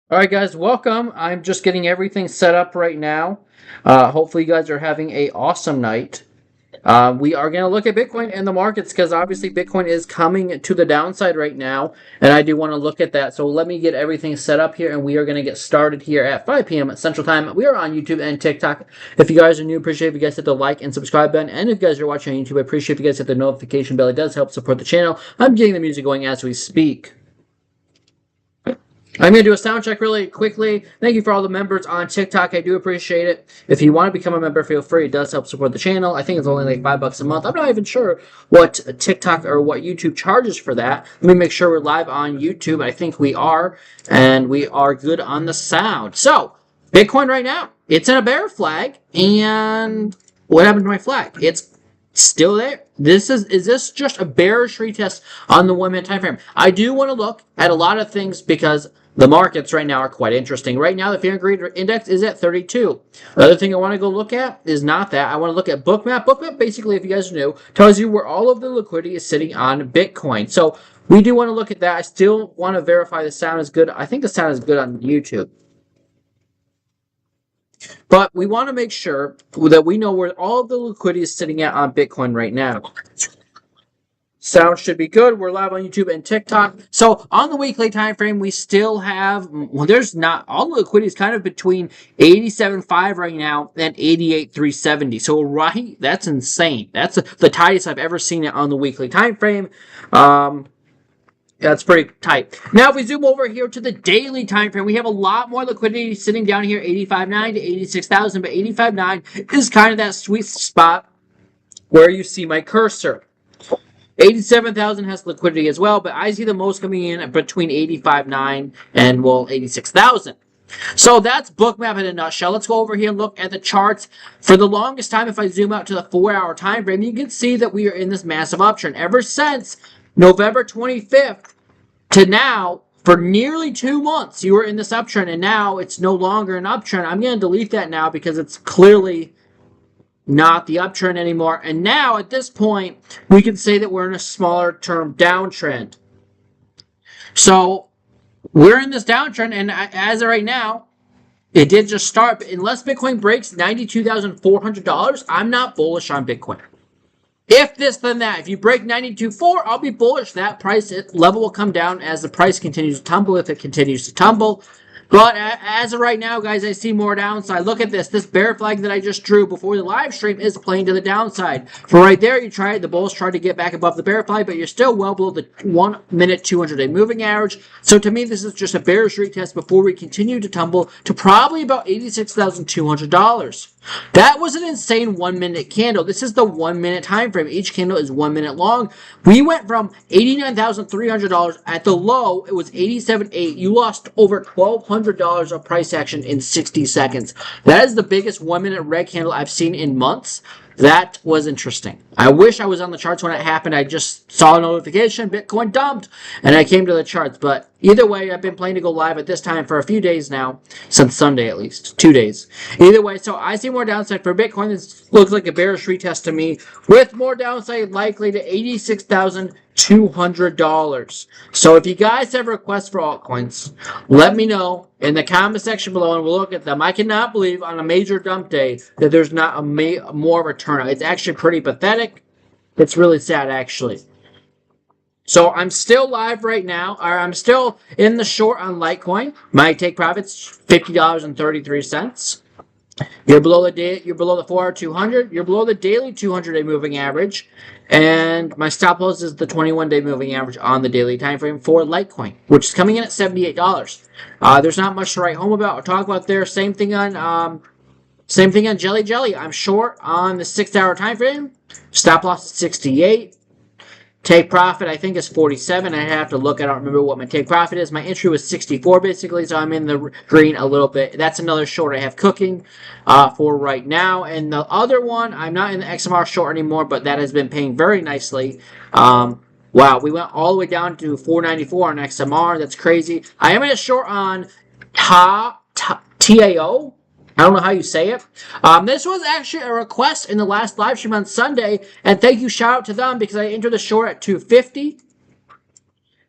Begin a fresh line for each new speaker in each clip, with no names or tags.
All right, guys, welcome. I'm just getting everything set up right now. Hopefully, you guys are having a awesome night. We are going to look at Bitcoin and the markets because obviously Bitcoin is coming to the downside right now, and I do want to look at that. So let me get everything set up here, and we are going to get started here at 5 p.m. Central Time. We are on YouTube and TikTok. If you guys are new, appreciate if you guys hit the like and subscribe button, and if you guys are watching on YouTube, I appreciate if you guys hit the notification bell. It does help support the channel. I'm getting the music going as we speak. I'm going to do a sound check really quickly. Thank you for all the members on TikTok. I do appreciate it. If you want to become a member, feel free. It does help support the channel. I think it's only like $5 a month. I'm not even sure what TikTok or what YouTube charges for that. Let me make sure we're live on YouTube. I think we are, and we are good on the sound. So, Bitcoin right now, it's in a bear flag, and what happened to my flag? It's still there. Is this just a bearish retest on the 1 minute time frame? I do want to look at a lot of things because the markets right now are quite interesting. Right now, the fear and greed index is at 32. The other thing I want to go look at is not that. I want to look at Bookmap. Bookmap, basically, if you guys know, tells you where all of the liquidity is sitting on Bitcoin. So we do want to look at that. I still want to verify the sound is good. I think the sound is good on YouTube. But we want to make sure that we know where all of the liquidity is sitting at on Bitcoin right now. Sound should be good. We're live on YouTube and TikTok. So on the weekly time frame, we still have, well, there's not, all the liquidity is kind of between 87.5 right now and 88.370. So right, that's insane. That's the tightest I've ever seen it on the weekly time frame. That's pretty tight. Now, if we zoom over here to the daily time frame, we have a lot more liquidity sitting down here, 85.9 to 86,000, but 85.9 is kind of that sweet spot where you see my cursor. 87,000 has liquidity as well, but I see the most coming in between 85.9 and, well, 86,000. So that's Bookmap in a nutshell. Let's go over here and look at the charts. For the longest time, if I zoom out to the 4-hour time frame, you can see that we are in this massive uptrend. Ever since November 25th to now, for nearly 2 months, you were in this uptrend, and now it's no longer an uptrend. I'm going to delete that now because it's clearly not the uptrend anymore. And now, at this point, we can say that we're in a smaller term downtrend. So, we're in this downtrend, and as of right now, it did just start. But unless Bitcoin breaks $92,400, I'm not bullish on Bitcoin. If this, then that. If you break 92.4, I'll be bullish. That price level will come down as the price continues to tumble, if it continues to tumble. But as of right now, guys, I see more downside. Look at this. This bear flag that I just drew before the live stream is playing to the downside. For right there, the bulls tried to get back above the bear flag, but you're still well below the 1 minute 200-day moving average. So to me, this is just a bearish retest before we continue to tumble to probably about $86,200. That was an insane 1 minute candle. This is the 1 minute time frame. Each candle is 1 minute long. We went from $89,300 at the low. It was $87,800. You lost over $1,200 of price action in 60 seconds. That is the biggest 1 minute red candle I've seen in months. That was interesting. I wish I was on the charts when it happened. I just saw a notification, Bitcoin dumped, and I came to the charts. But either way, I've been planning to go live at this time for a few days now, since Sunday at least, 2 days. Either way, so I see more downside for Bitcoin. This looks like a bearish retest to me, with more downside likely to $86,200. So if you guys have requests for altcoins, let me know in the comment section below, and we'll look at them. I cannot believe on a major dump day that there's not more of a turnout. It's actually pretty pathetic. It's really sad, actually. So I'm still live right now, or I'm still in the short on Litecoin. My take profit's $50.33. You're below the 4-hour 200. You're below the daily 200-day moving average, and my stop loss is the 21-day moving average on the daily time frame for Litecoin, which is coming in at $78. There's not much to write home about or talk about there. Same thing on Jelly. I'm short on the 6-hour time frame. Stop loss is 68. Take profit, I think, is 47. I have to look. I don't remember what my take profit is. My entry was 64, basically, so I'm in the green a little bit. That's another short I have cooking for right now. And the other one, I'm not in the XMR short anymore, but that has been paying very nicely. Wow, we went all the way down to 494 on XMR. That's crazy. I am in a short on TAO. I don't know how you say it. This was actually a request in the last live stream on Sunday, and thank you, shout out to them, because I entered the short at 250.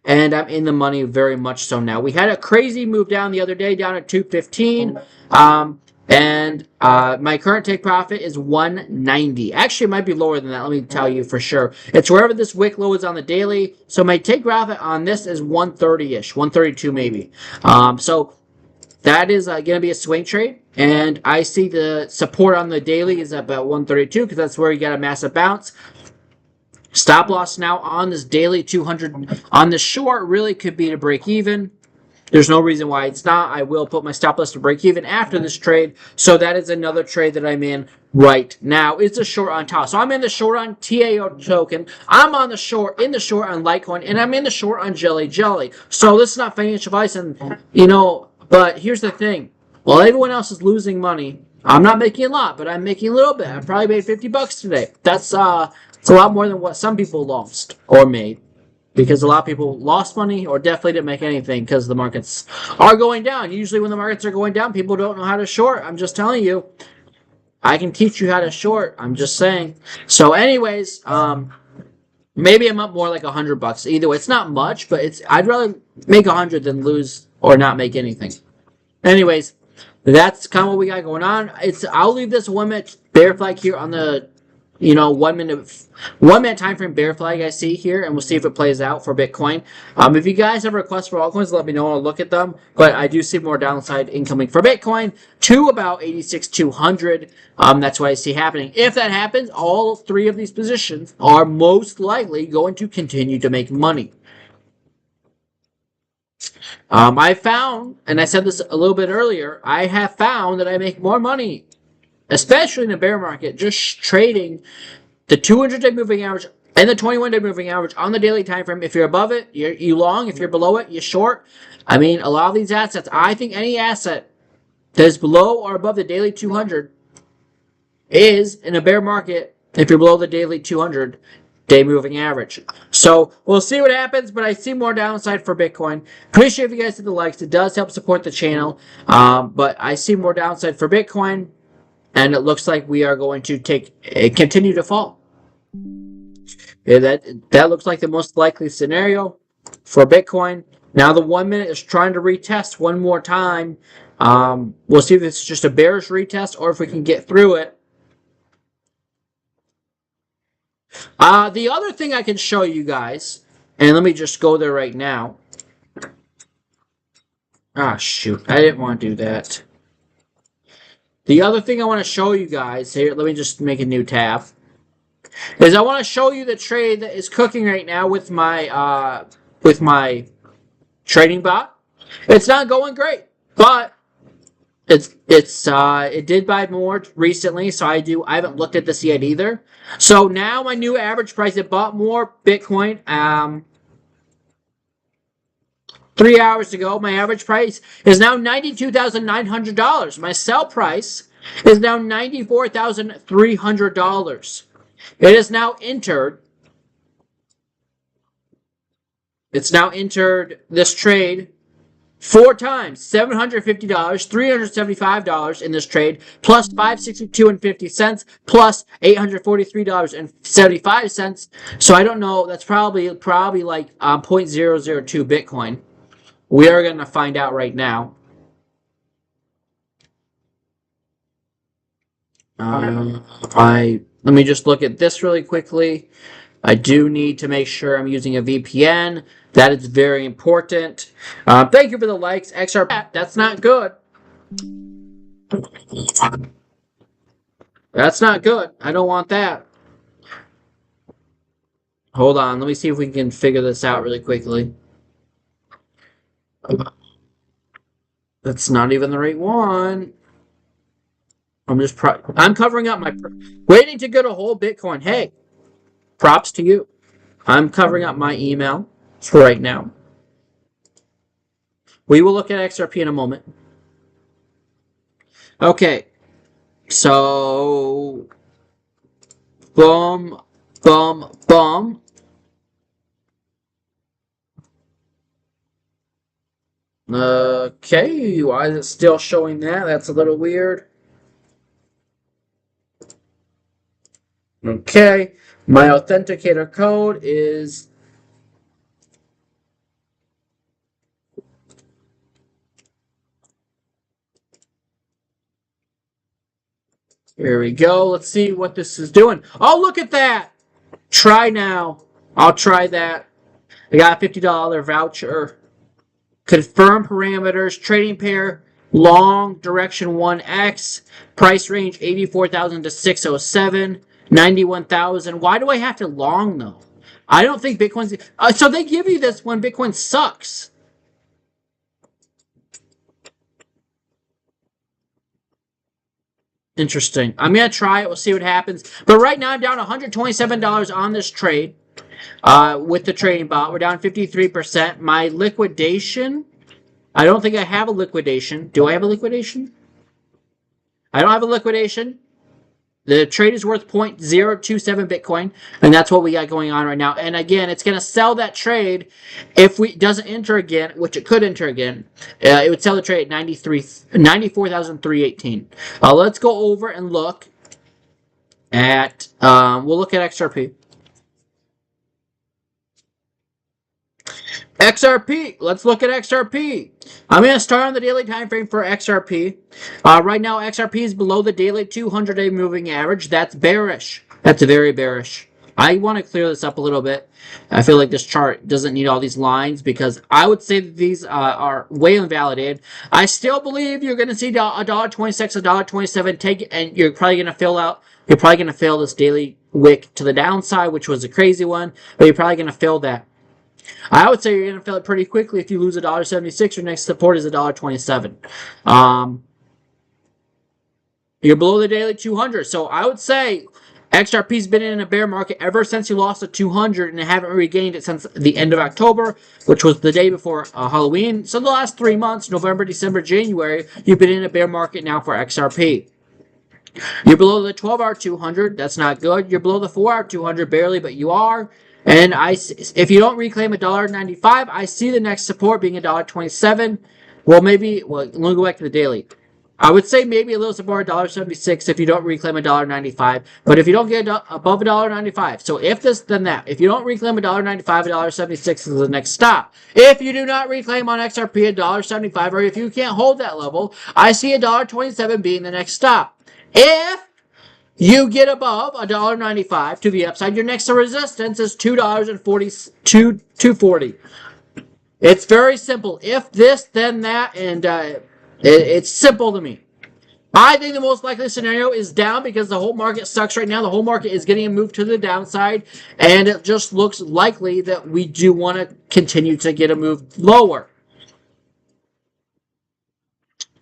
and I'm in the money very much so now. We had a crazy move down the other day, down at 215. And my current take profit is 190. Actually, it might be lower than that. Let me tell you for sure. It's wherever this wick low is on the daily. So my take profit on this is 130-ish, 132 maybe. So that is going to be a swing trade. And I see the support on the daily is about 132 because that's where you got a massive bounce. Stop loss now on this daily 200 on the short really could be to break even. There's no reason why it's not. I will put my stop loss to break even after this trade. So that is another trade that I'm in right now. It's a short on top. So I'm in the short on TAO token. I'm on the short on Litecoin, and I'm in the short on Jelly. So this is not financial advice, and but here's the thing. While everyone else is losing money, I'm not making a lot, but I'm making a little bit. I probably made $50 today. That's it's a lot more than what some people lost or made. Because a lot of people lost money or definitely didn't make anything because the markets are going down. Usually when the markets are going down, people don't know how to short. I'm just telling you. I can teach you how to short. I'm just saying. So anyways, maybe I'm up more like $100. Either way, it's not much, but I'd rather make 100 than lose or not make anything. Anyways, that's kind of what we got going on. I'll leave this 1 minute bear flag here on the 1 minute time frame bear flag I see here, and we'll see if it plays out for Bitcoin. If you guys have requests for altcoins, let me know. I'll look at them. But I do see more downside incoming for Bitcoin to about 86,200. That's what I see happening. If that happens, all 3 of these positions are most likely going to continue to make money. I found, and I said this a little bit earlier, I have found that I make more money, especially in a bear market, just trading the 200-day moving average and the 21-day moving average on the daily time frame. If you're above it, you long. If you're below it, you short. I mean, a lot of these assets, I think any asset that is below or above the daily 200 is in a bear market if you're below the daily 200-day moving average. So we'll see what happens, but I see more downside for Bitcoin. Appreciate if you guys hit the likes. It does help support the channel, but I see more downside for Bitcoin. And it looks like we are going to continue to fall. Yeah, that looks like the most likely scenario for Bitcoin. Now the 1 minute is trying to retest one more time. We'll see if it's just a bearish retest or if we can get through it. The other thing I can show you guys, and let me just go there right now. Shoot, I didn't want to do that. The other thing I want to show you guys here, let me just make a new tab, is I want to show you the trade that is cooking right now with my trading bot. It's not going great, but it did buy more recently, so I haven't looked at this yet either. So now my new average price, it bought more Bitcoin. 3 hours ago, my average price is now $92,900. My sell price is now $94,300. It is now entered. It's now entered this trade 4 times, $750, $375 in this trade, plus $562.50, plus $843.75. So I don't know. That's probably like 0.002 Bitcoin. We are going to find out right now. Let me just look at this really quickly. I do need to make sure I'm using a VPN. That is very important. Thank you for the likes. XR, that's not good. That's not good. I don't want that. Hold on. Let me see if we can figure this out really quickly. That's not even the right one. I'm covering up waiting to get a whole Bitcoin. Hey, props to you. I'm covering up my email for right now. We will look at XRP in a moment. Okay. So, boom, boom, boom. Okay, why is it still showing that? That's a little weird. Okay, my authenticator code is Here we go. Let's see what this is doing. Oh, look at that. Try now. I'll try that. I got a $50 voucher. Confirm parameters. Trading pair. Long direction 1x. Price range 84,000 to 607. 91,000. Why do I have to long though? I don't think Bitcoin's... so they give you this when Bitcoin sucks. Interesting. I'm going to try it. We'll see what happens. But right now, I'm down $127 on this trade with the trading bot. We're down 53%. My liquidation, I don't think I have a liquidation. Do I have a liquidation? I don't have a liquidation. The trade is worth 0.027 Bitcoin, and that's what we got going on right now. And again, it's going to sell that trade if it doesn't enter again, which it could enter again. It would sell the trade at 94,318. Let's go over and look at, we'll look at XRP. XRP. Let's look at XRP. I'm going to start on the daily time frame for XRP. Right now, XRP is below the daily 200-day moving average. That's bearish. That's very bearish. I want to clear this up a little bit. I feel like this chart doesn't need all these lines because I would say that these are way invalidated. I still believe you're going to see $1.26, $1.27 take, and you're probably going to fill out. You're probably going to fill this daily wick to the downside, which was a crazy one, but you're probably going to fill that. I would say you're going to fill it pretty quickly if you lose $1.76. Your next support is $1.27. You're below the daily 200. So I would say XRP's been in a bear market ever since you lost the 200 and haven't regained it since the end of October, which was the day before Halloween. So the last 3 months, November, December, January, you've been in a bear market now for XRP. You're below the 12-hour 200. That's not good. You're below the 4-hour 200 barely, but you are. And if you don't reclaim $1.95, I see the next support being $1.27. Well, maybe, let me go back to the daily. I would say maybe a little support $1.76 if you don't reclaim $1.95. But if you don't get above $1.95, so if this, then that. If you don't reclaim $1.95, $1.76 is the next stop. If you do not reclaim on XRP $1.75, or if you can't hold that level, I see $1.27 being the next stop. If you get above $1.95 to the upside, your next resistance is $2.40. It's very simple. If this, then that, and it's simple to me. I think the most likely scenario is down because the whole market sucks right now. The whole market is getting a move to the downside, and it just looks likely that we do want to continue to get a move lower.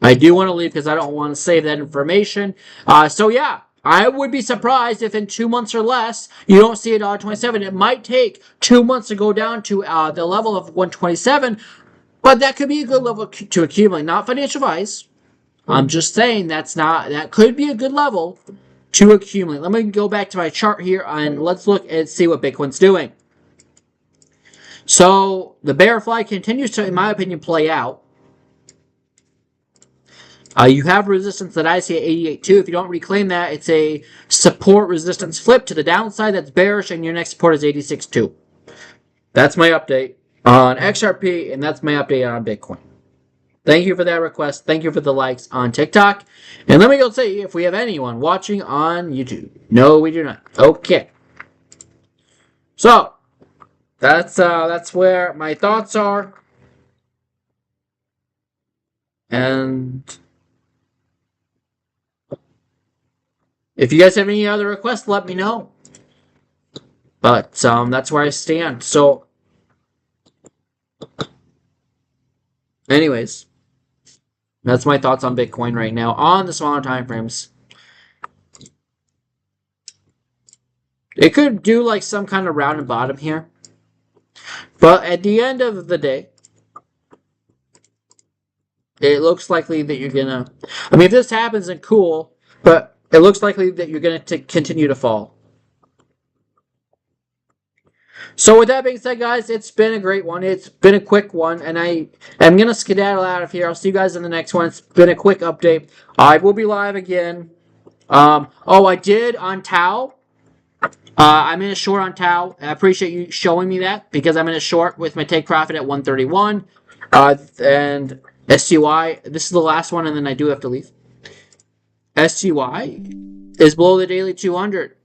I do want to leave because I don't want to save that information. So yeah. I would be surprised if in 2 months or less you don't see $1.27. It might take 2 months to go down to the level of 127, but that could be a good level to accumulate. Not financial advice. I'm just saying that could be a good level to accumulate. Let me go back to my chart here and let's look and see what Bitcoin's doing. So the bear flag continues to, in my opinion, play out. You have resistance that I see at 88.2. If you don't reclaim that, it's a support resistance flip to the downside that's bearish, and your next support is 86.2. That's my update on XRP, and that's my update on Bitcoin. Thank you for that request. Thank you for the likes on TikTok. And let me go see if we have anyone watching on YouTube. No, we do not. Okay. So, that's where my thoughts are. And if you guys have any other requests, let me know. But that's where I stand. So, anyways, that's my thoughts on Bitcoin right now on the smaller time frames. It could do like some kind of round and bottom here. But at the end of the day, it looks likely that you're gonna... I mean, if this happens, then cool. But it looks likely that you're going to continue to fall. So with that being said, guys, it's been a great one. It's been a quick one, and I'm going to skedaddle out of here. I'll see you guys in the next one. It's been a quick update. I will be live again. I did on Tau. I'm in a short on Tau. I appreciate you showing me that because I'm in a short with my take profit at 131. And SGY, this is the last one, and then I do have to leave. SGY is below the daily 200.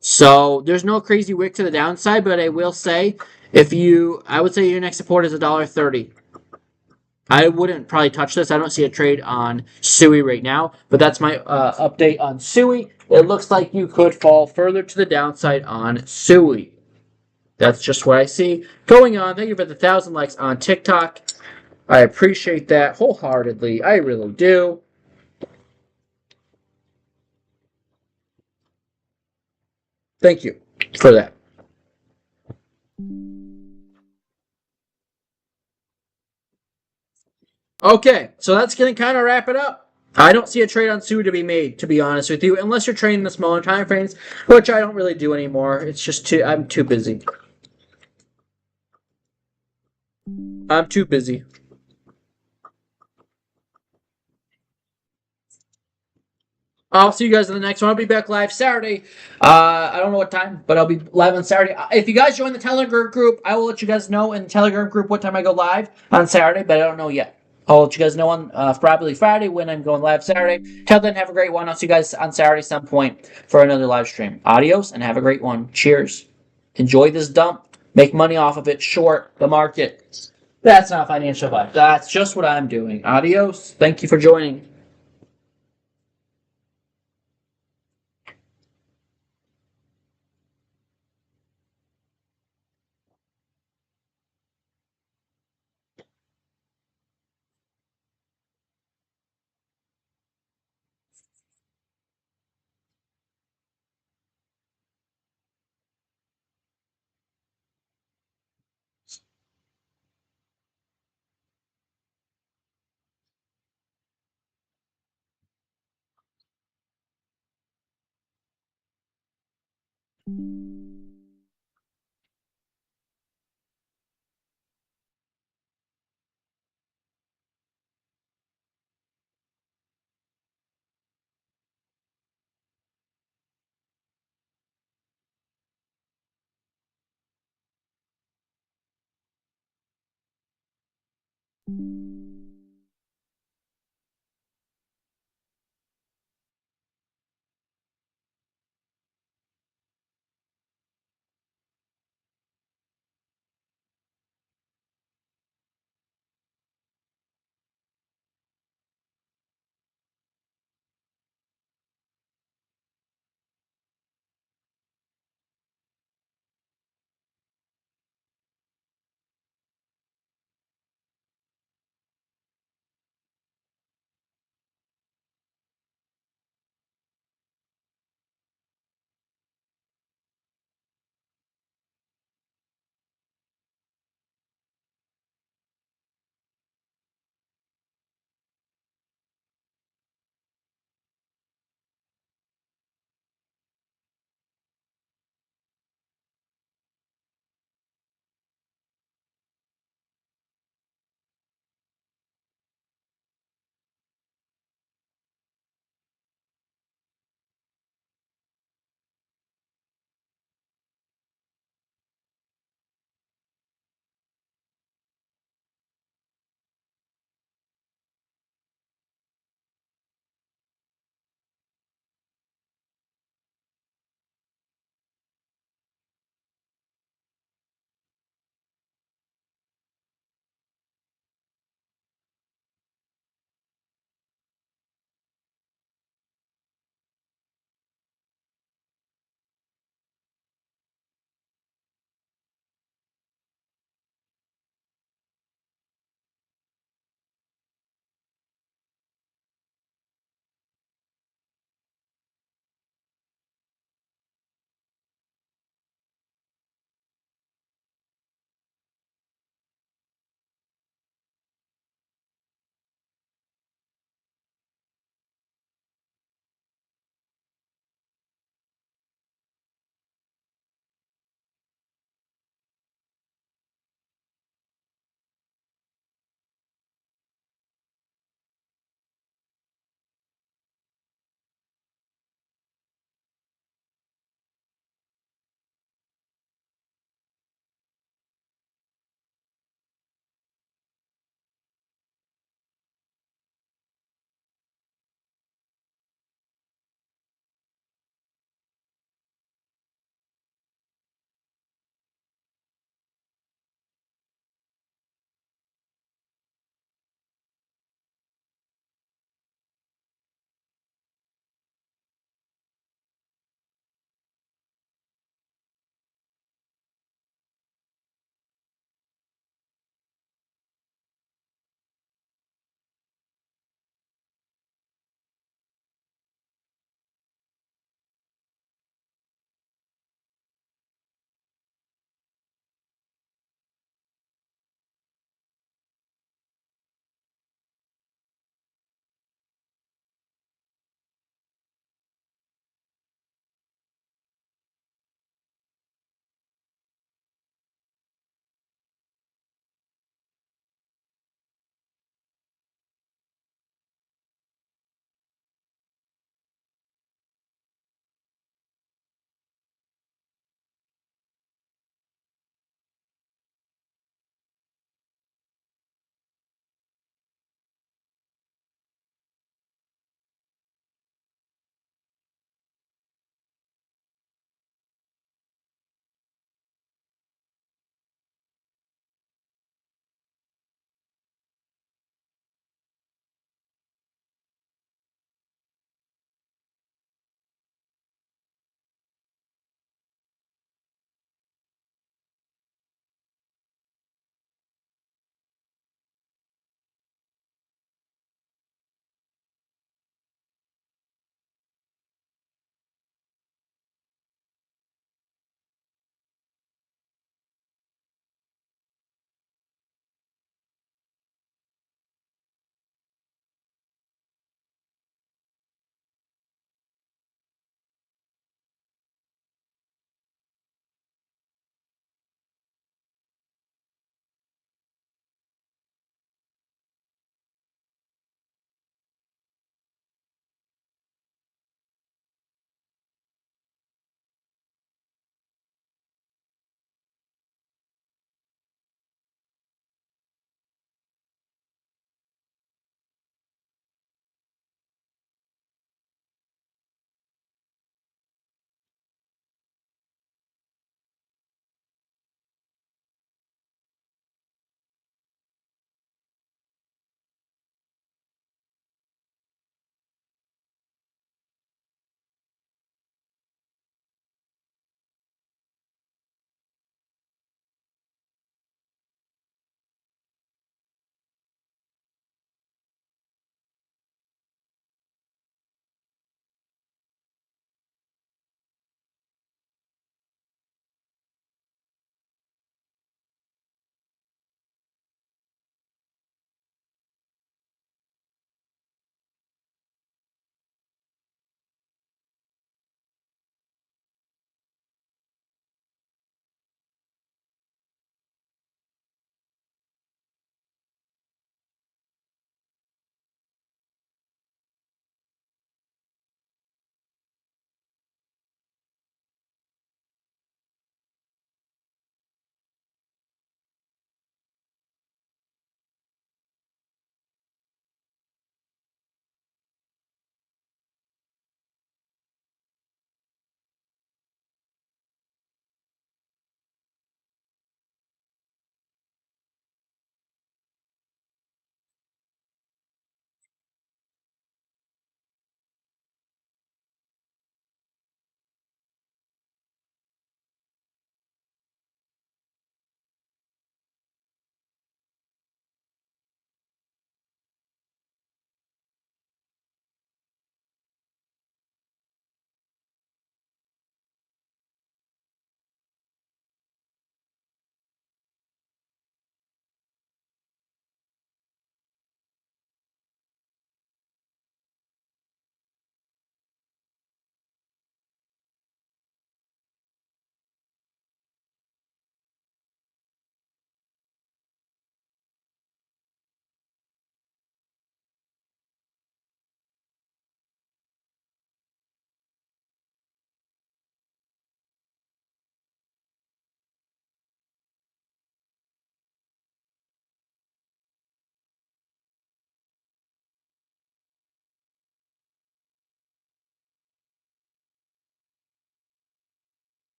So there's no crazy wick to the downside, but I will say, I would say your next support is $1.30. I wouldn't probably touch this. I don't see a trade on SUI right now, but that's my update on SUI. It looks like you could fall further to the downside on SUI. That's just what I see going on. Thank you for the 1,000 likes on TikTok. I appreciate that wholeheartedly. I really do. Thank you for that. Okay, so that's going to kind of wrap it up. I don't see a trade on SUI to be made, to be honest with you, unless you're trading the smaller time frames, which I don't really do anymore. It's just I'm too busy. I'm too busy. I'll see you guys in the next one. I'll be back live Saturday. I don't know what time, but I'll be live on Saturday. If you guys join the Telegram group, I will let you guys know in the Telegram group what time I go live on Saturday, but I don't know yet. I'll let you guys know on probably Friday when I'm going live Saturday. Till then, have a great one. I'll see you guys on Saturday some point for another live stream. Adios and have a great one. Cheers. Enjoy this dump. Make money off of it. Short the market. That's not financial advice. That's just what I'm doing. Adios. Thank you for joining.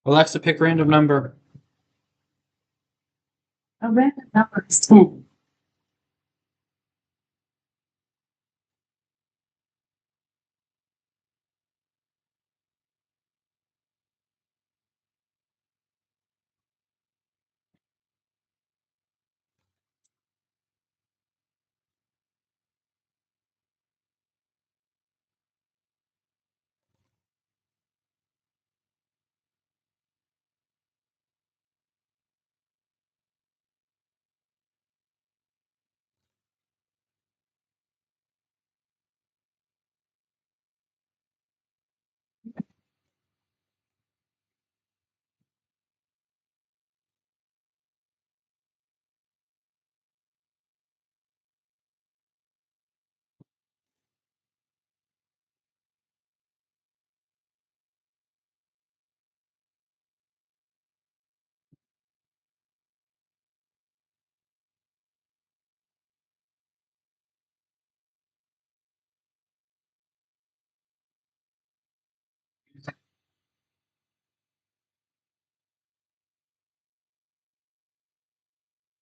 Alexa, pick a random number.
A random number is 10.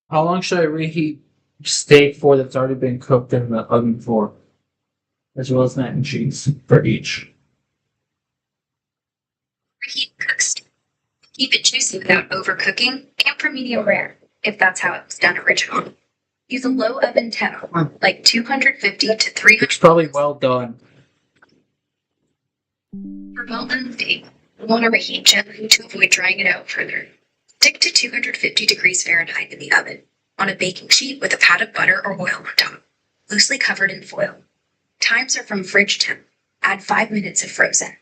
How long should I reheat steak for that's already been cooked in the oven for? As well as mac and cheese for each.
Reheat cooks. Keep it juicy without overcooking. Aim for medium rare, if that's how it was done originally. Use a low oven temp, like 250 to 300.
It's probably well done.
For well done steak, you want to reheat gently to avoid drying it out further. Stick to 250 degrees Fahrenheit in the oven, on a baking sheet with a pat of butter or oil on top, loosely covered in foil. Times are from fridge temp. Add 5 minutes of frozen.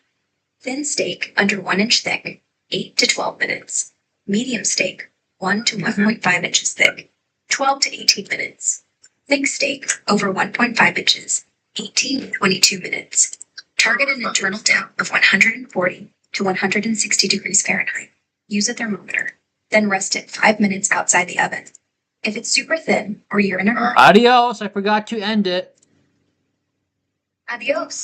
Thin steak, under 1 inch thick, 8 to 12 minutes. Medium steak, 1 to 1.5 inches thick, 12 to 18 minutes. Thick steak, over 1.5 inches, 18 to 22 minutes. Target an internal temp of 140 to 160 degrees Fahrenheit. Use a thermometer. Then rest it 5 minutes outside the oven. If it's super thin or you're in a hurry,
Adios, I forgot to end it.
adios.